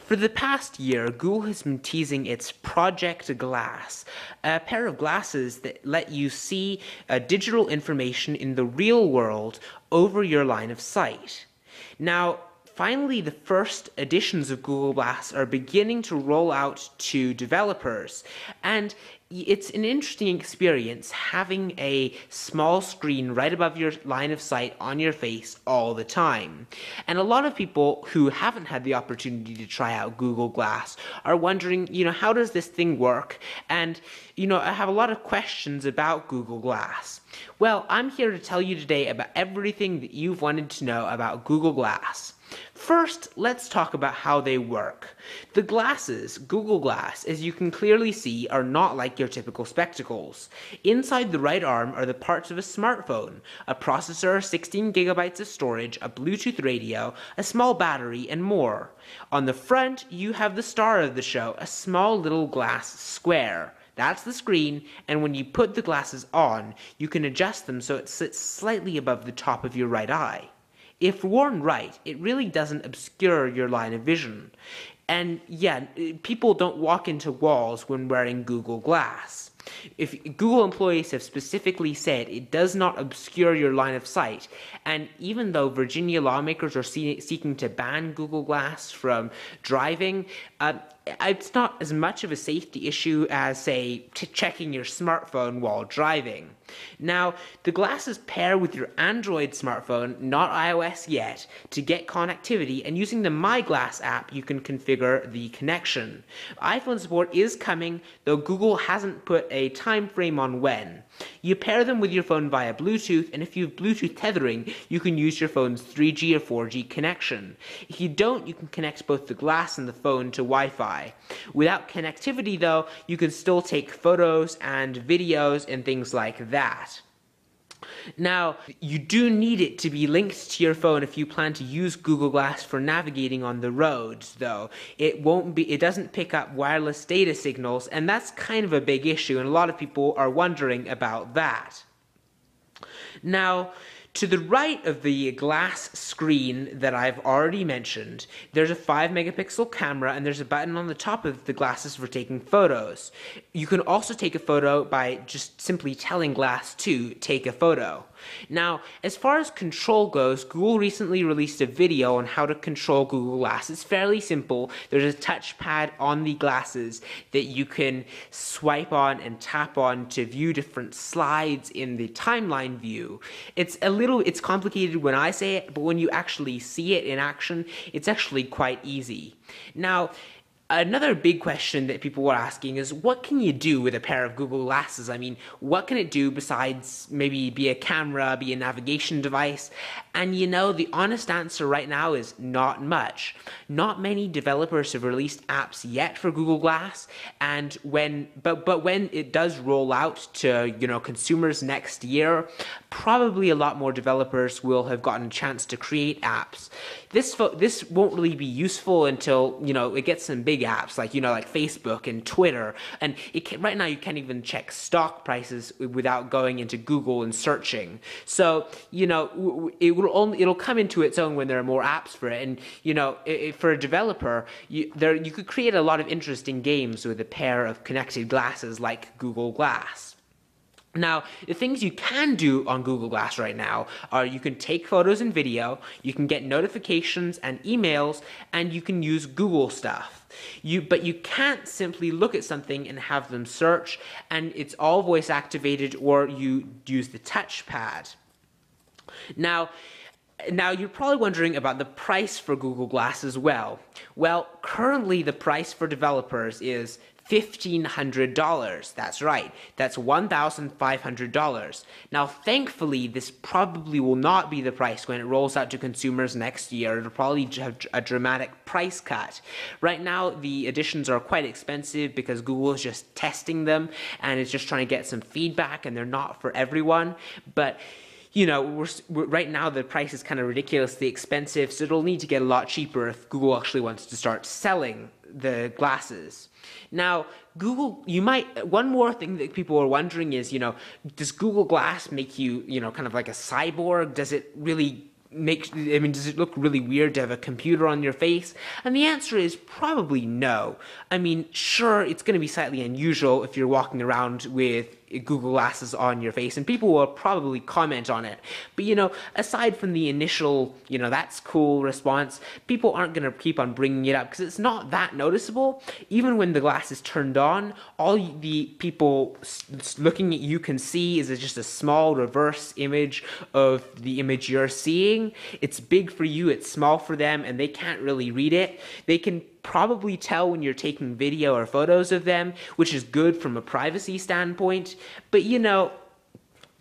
For the past year, Google has been teasing its Project Glass, a pair of glasses that let you see digital information in the real world over your line of sight. Now, finally, the first editions of Google Glass are beginning to roll out to developers, and it's an interesting experience having a small screen right above your line of sight on your face all the time. And a lot of people who haven't had the opportunity to try out Google Glass are wondering, how does this thing work? And, I have a lot of questions about Google Glass. Well, I'm here to tell you today about everything that you've wanted to know about Google Glass. First, let's talk about how they work. The glasses, Google Glass, as you can clearly see, are not like your typical spectacles. Inside the right arm are the parts of a smartphone, a processor, 16 gigabytes of storage, a Bluetooth radio, a small battery, and more. On the front, you have the star of the show, a small little glass square. That's the screen, and when you put the glasses on, you can adjust them so it sits slightly above the top of your right eye. If worn right, it really doesn't obscure your line of vision. And yeah, people don't walk into walls when wearing Google Glass. If Google employees have specifically said it does not obscure your line of sight, and even though Virginia lawmakers are seeking to ban Google Glass from driving, it's not as much of a safety issue as, say, checking your smartphone while driving. Now, the glasses pair with your Android smartphone, not iOS yet, to get connectivity, and using the My Glass app, you can configure the connection. iPhone support is coming, though Google hasn't put a time frame on when. You pair them with your phone via Bluetooth, and if you have Bluetooth tethering, you can use your phone's 3G or 4G connection. If you don't, you can connect both the glass and the phone to Wi-Fi. Without connectivity, though, you can still take photos and videos and things like that. Now, you do need it to be linked to your phone if you plan to use Google Glass for navigating on the roads, though. It doesn't pick up wireless data signals, and that's kind of a big issue, and a lot of people are wondering about that. Now, to the right of the glass screen that I've already mentioned, there's a 5 megapixel camera, and there's a button on the top of the glasses for taking photos. You can also take a photo by just simply telling Glass to take a photo. Now, as far as control goes, Google recently released a video on how to control Google Glass. It's fairly simple. There's a touchpad on the glasses that you can swipe on and tap on to view different slides in the timeline view. It's complicated when I say it, but when you actually see it in action, it's actually quite easy. Now, another big question that people were asking is, what can you do with a pair of Google Glasses? I mean, what can it do besides maybe be a camera, be a navigation device? And the honest answer right now is not much. Not many developers have released apps yet for Google Glass, and when it does roll out to, consumers next year, probably a lot more developers will have gotten a chance to create apps. This won't really be useful until, it gets some big apps like Facebook and Twitter, and right now you can't even check stock prices without going into Google and searching. So, it'll come into its own when there are more apps for it, and for a developer, you could create a lot of interesting games with a pair of connected glasses like Google Glass. Now, the things you can do on Google Glass right now are you can take photos and video, you can get notifications and emails, and you can use Google stuff. But you can't simply look at something and have them search, and it's all voice activated, or you use the touchpad. Now, you're probably wondering about the price for Google Glass as well. Well, currently the price for developers is $1,500. That's right. That's $1,500. Now, thankfully, this probably will not be the price when it rolls out to consumers next year. It'll probably have a dramatic price cut. Right now, the editions are quite expensive because Google is just testing them and it's just trying to get some feedback, and they're not for everyone. But right now the price is kind of ridiculously expensive, so it'll need to get a lot cheaper if Google actually wants to start selling the glasses. Now, one more thing that people are wondering is, does Google Glass make you, kind of like a cyborg? Does it really does it look really weird to have a computer on your face? And the answer is probably no. I mean, sure, it's going to be slightly unusual if you're walking around with Google Glasses on your face, and people will probably comment on it. But, aside from the initial, that's cool response, people aren't going to keep on bringing it up because it's not that noticeable. Even when the glass is turned on, all the people looking at you can see is just a small reverse image of the image you're seeing. It's big for you, it's small for them, and they can't really read it. They can probably tell when you're taking video or photos of them, which is good from a privacy standpoint. But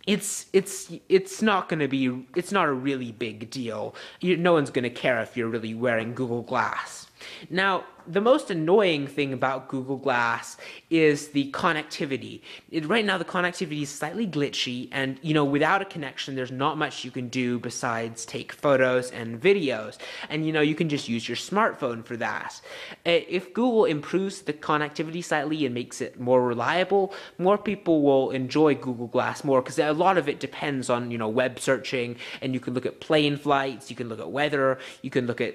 it's not a really big deal. No one's gonna care if you're really wearing Google Glass. Now, the most annoying thing about Google Glass is the connectivity. Right now, the connectivity is slightly glitchy, and without a connection, there's not much you can do besides take photos and videos. And you can just use your smartphone for that. If Google improves the connectivity slightly and makes it more reliable, more people will enjoy Google Glass more, because a lot of it depends on web searching, and you can look at plane flights, you can look at weather, you can look at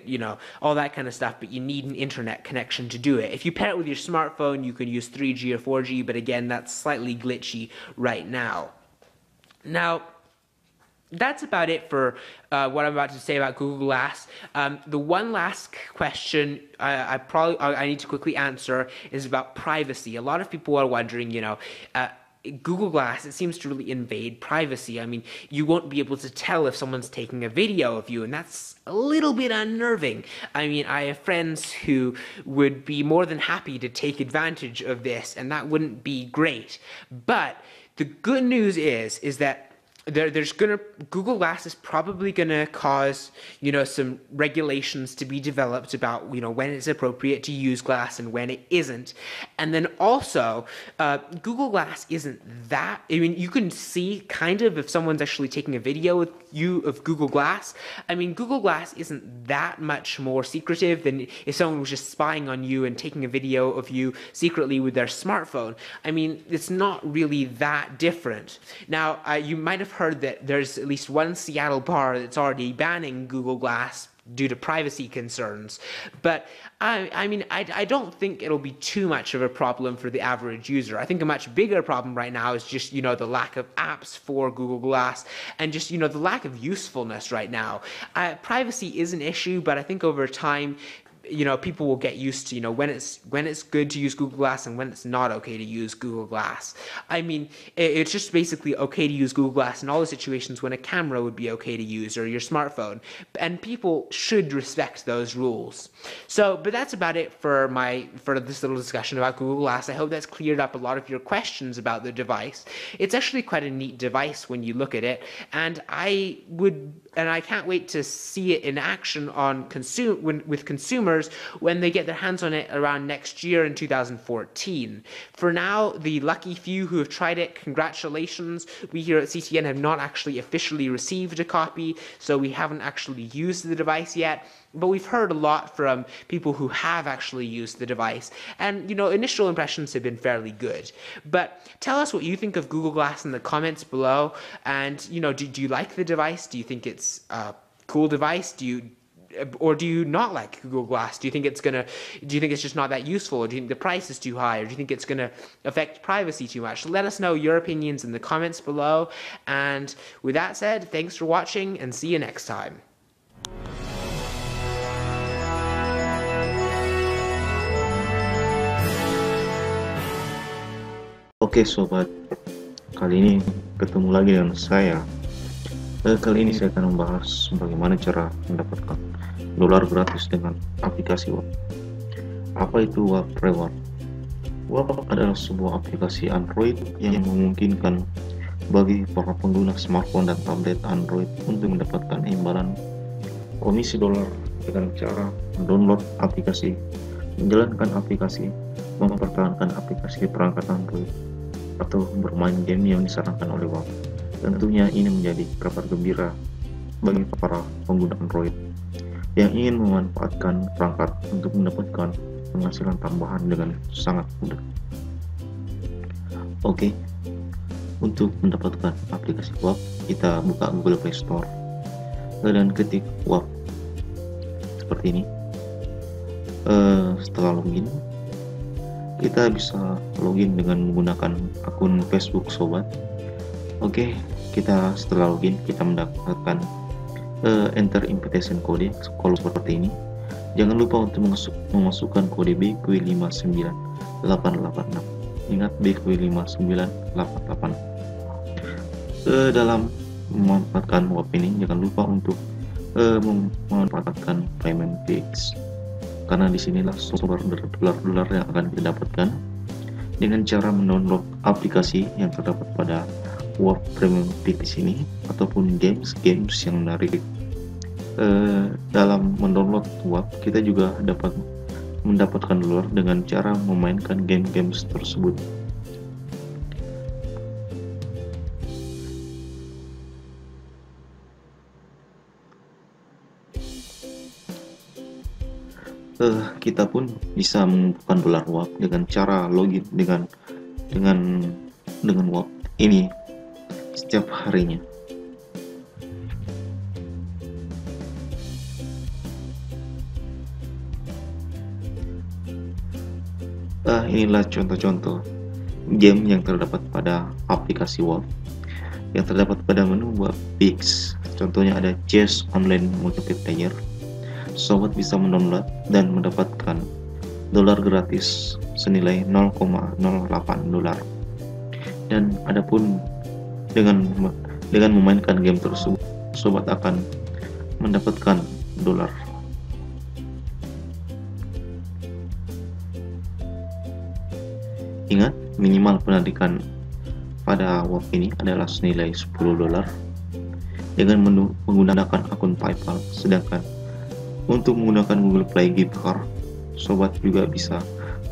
all that kind of stuff, but you need an internet connection to do it. If you pair it with your smartphone, you can use 3G or 4G, but again, that's slightly glitchy right now. Now, that's about it for what I'm about to say about Google Glass. The one last question I need to quickly answer is about privacy. A lot of people are wondering, Google Glass, it seems to really invade privacy. I mean, you won't be able to tell if someone's taking a video of you, and that's a little bit unnerving. I mean, I have friends who would be more than happy to take advantage of this, and that wouldn't be great. But the good news is that Google Glass is probably gonna cause some regulations to be developed about when it's appropriate to use glass and when it isn't. And then also Google Glass isn't that, I mean, you can see kind of if someone's actually taking a video with you of Google Glass. I mean, Google Glass isn't that much more secretive than if someone was just spying on you and taking a video of you secretly with their smartphone. I mean, it's not really that different. Now, you might have heard that there's at least one Seattle bar that's already banning Google Glass due to privacy concerns. But I don't think it'll be too much of a problem for the average user. I think a much bigger problem right now is just, the lack of apps for Google Glass and just, the lack of usefulness right now. Privacy is an issue, but I think over time, people will get used to, when it's good to use Google Glass and when it's not okay to use Google Glass. I mean, it's just basically okay to use Google Glass in all the situations when a camera would be okay to use or your smartphone. And people should respect those rules. But that's about it for this little discussion about Google Glass. I hope that's cleared up a lot of your questions about the device. It's actually quite a neat device when you look at it, and I can't wait to see it in action with consumers when they get their hands on it around next year in 2014. For now, the lucky few who have tried it, congratulations. We here at CTN have not actually officially received a copy, so we haven't actually used the device yet. But we've heard a lot from people who have actually used the device, and initial impressions have been fairly good. But tell us what you think of Google Glass in the comments below, and do you like the device? Do you think it's a cool device? Do you not like Google Glass? Do you think it's just not that useful? Or do you think the price is too high? Or do you think it's gonna affect privacy too much? Let us know your opinions in the comments below. And with that said, thanks for watching and see you next time. Oke sobat, kali ini ketemu lagi dengan saya. Kali ini saya akan membahas bagaimana cara mendapatkan dolar gratis dengan aplikasi WAP. Apa itu WAP Reward? WAP adalah sebuah aplikasi Android yang memungkinkan bagi para pengguna smartphone dan tablet Android untuk mendapatkan imbalan komisi dolar dengan cara mendownload aplikasi, menjalankan aplikasi, mempertahankan aplikasi di perangkat Android, atau bermain game yang disarankan oleh WAP. Tentunya ini menjadi kabar gembira bagi para pengguna Android yang ingin memanfaatkan perangkat untuk mendapatkan penghasilan tambahan dengan sangat mudah. Oke, untuk mendapatkan aplikasi WAP, kita buka Google Play Store. dan ketik WAP seperti ini. Setelah login, kita bisa login dengan menggunakan akun Facebook sobat. Oke, kita setelah login kita mendapatkan enter invitation code kalau seperti ini. Jangan lupa untuk memasukkan kode BQ59886. Ingat BQ59886. Dalam memanfaatkan WAP ini jangan lupa untuk memanfaatkan payment fix, karena disinilah sumber dolar yang akan kita dapatkan dengan cara mendownload aplikasi yang terdapat pada WAP Premium Fix ini ataupun games yang menarik. Dalam mendownload WAP kita juga dapat mendapatkan dolar dengan cara memainkan game-games tersebut. Kita pun bisa mengumpulkan dolar WAP dengan cara login dengan WAP ini setiap harinya. Inilah contoh-contoh game yang terdapat pada aplikasi WAP yang terdapat pada menu WAP Fix. Contohnya ada Chess Online Multiplayer. Sobat bisa mendownload dan mendapatkan dolar gratis senilai 0,08 dolar. Dan adapun dengan memainkan game tersebut, sobat akan mendapatkan dolar. Ingat, minimal penarikan pada WAP ini adalah senilai 10 dolar dengan menggunakan akun PayPal. Sedangkan untuk menggunakan Google Play Gift Card, sobat juga bisa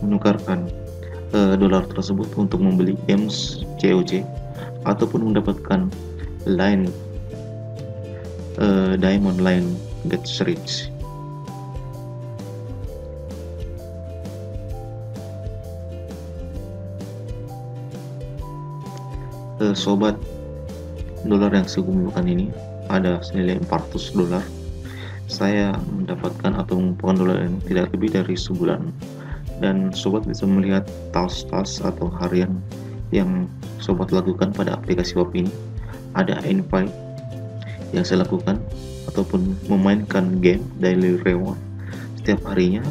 menukarkan dolar tersebut untuk membeli games COC ataupun mendapatkan Diamond Line Get Rich. Sobat, dolar yang saya kumpulkan ini ada senilai 400 dolar. Saya mendapatkan atau mengumpulkan dolar yang tidak lebih dari sebulan, dan sobat bisa melihat task atau harian yang sobat lakukan pada aplikasi WAP ini. Ada invite yang saya lakukan ataupun memainkan game daily reward setiap harinya.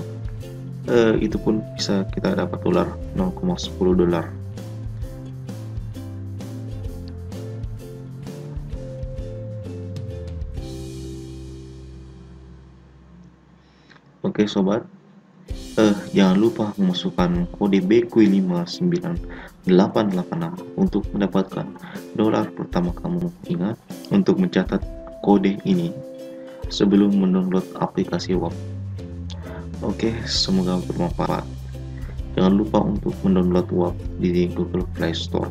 Itu pun bisa kita dapat dolar 0,10 dolar. Oke sobat, jangan lupa memasukkan kode BQ59886 untuk mendapatkan dolar pertama kamu. Ingat untuk mencatat kode ini sebelum mendownload aplikasi WAP. Oke, semoga bermanfaat. Jangan lupa untuk mendownload WAP di Google Play Store.